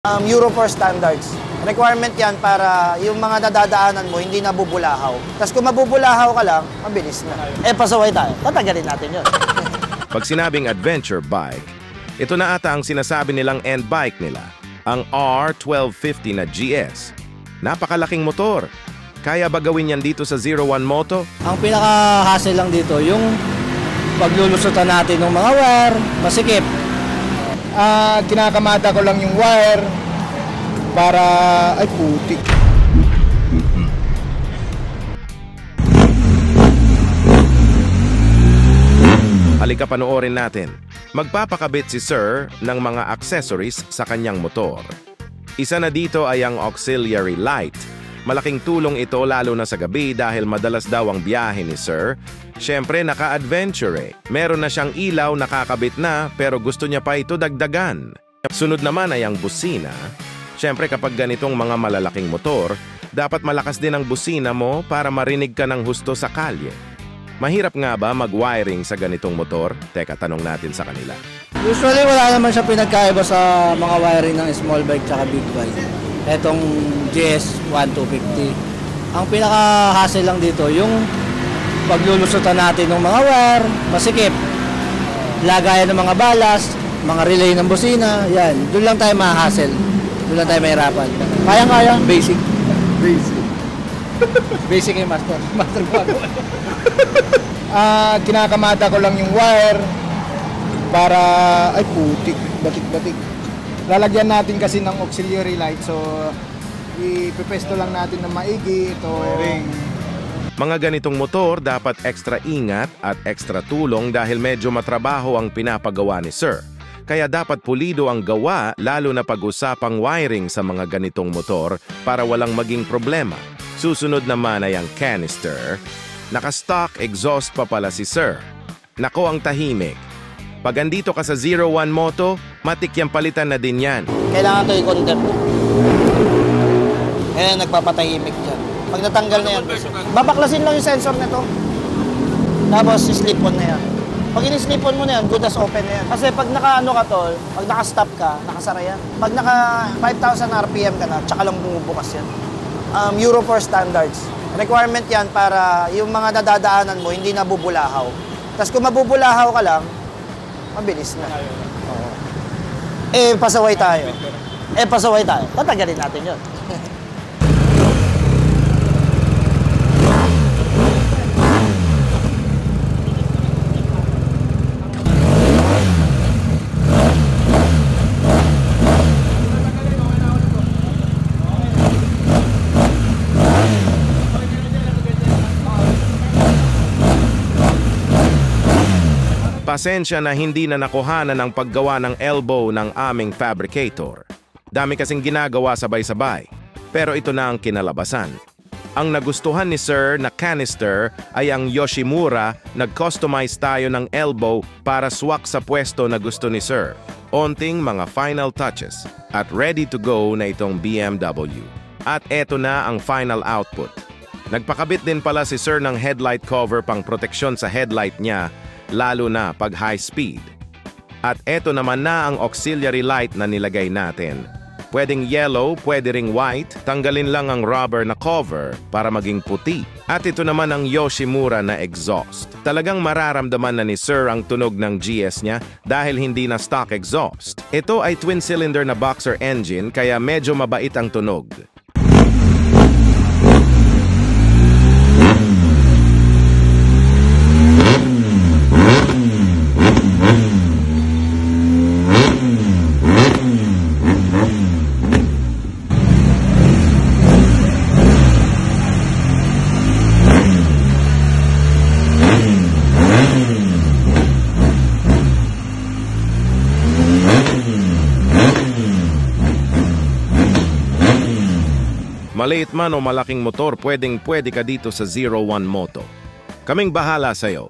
Euro 4 standards. Requirement yan para yung mga nadadaanan mo hindi nabubulahaw. Tapos kung mabubulahaw ka lang, mabilis na. Pasaway tayo. Tatagalin natin yun. Pag sinabing adventure bike, ito na ata ang sinasabi nilang end bike nila, ang R1250 na GS. Napakalaking motor. Kaya ba gawin yan dito sa 01 Moto? Ang pinaka-hassle lang dito, yung paglulusutan natin ng mga wire, masikip. Kinakamata ko lang yung wire para ay putik. Halika panoorin natin. Magpapakabit si Sir ng mga accessories sa kanyang motor. Isa na dito ay ang auxiliary light. Malaking tulong ito lalo na sa gabi dahil madalas daw ang biyahe ni Sir. Siyempre naka-adventure eh. Meron na siyang ilaw nakakabit na pero gusto niya pa ito dagdagan. Sunod naman ay ang busina. Siyempre kapag ganitong mga malalaking motor, dapat malakas din ang busina mo para marinig ka ng husto sa kalye. Mahirap nga ba mag-wiring sa ganitong motor? Teka, tanong natin sa kanila. Usually wala naman siya pinagkaiba sa mga wiring ng small bike tsaka big bike. Etong GS1250. Ang pinaka-hassle lang dito, yung paglulusutan natin ng mga wire, masikip, lagayan ng mga balas, mga relay ng busina, yan. Doon lang tayo ma-hassle. Doon lang tayo mahirapan. Kaya-kaya, basic. Basic yung master. Master ko ako. Kinakamata ko lang yung wire para ay putik, batik-batik. Lalagyan natin kasi ng auxiliary light, so ipepesto lang natin ng maigi ito. Mga ganitong motor dapat extra ingat at extra tulong dahil medyo matrabaho ang pinapagawa ni Sir. Kaya dapat pulido ang gawa lalo na pag-usapang wiring sa mga ganitong motor para walang maging problema. Susunod naman ay ang canister. Naka-stock exhaust pa pala si Sir. Nako ang tahimik. Pag andito ka sa 01 Moto, matik yung palitan na din yan. Kailangan ito i-convert. Nagpapatahimik dyan. Pag natanggal na yan, babaklasin lang yung sensor nito. Tapos, slip-on na yan. Pag in-slip-on mo na yan, good as open na yan. Kasi pag naka-ano ka tol, pag naka-stop ka, nakasara yan. Pag naka 5,000 RPM ka na, tsaka lang bumubukas yan. Euro 4 standards. Requirement yan para yung mga nadadaanan mo hindi nabubulahaw. Tapos kung mabubulahaw ka lang, mabilis na. Pasaway tayo. Pasaway tayo. Tatagalin natin yun. Pasensya na hindi na nakuhanan ang paggawa ng elbow ng aming fabricator. Dami kasing ginagawa sabay-sabay, pero ito na ang kinalabasan. Ang nagustuhan ni Sir na canister ay ang Yoshimura. Nag-customize tayo ng elbow para swak sa pwesto na gusto ni Sir. Onting mga final touches at ready to go na itong BMW. At eto na ang final output. Nagpakabit din pala si Sir ng headlight cover pang proteksyon sa headlight niya, lalo na pag high speed. At eto naman na ang auxiliary light na nilagay natin. Pwedeng yellow, pwede ring white, tanggalin lang ang rubber na cover para maging puti. At ito naman ang Yoshimura na exhaust. Talagang mararamdaman na ni Sir ang tunog ng GS niya dahil hindi na stock exhaust. Ito ay twin-cylinder na boxer engine kaya medyo mabait ang tunog. Maliit man o malaking motor, pwedeng-pwede ka dito sa 01 Moto. Kaming bahala sa'yo.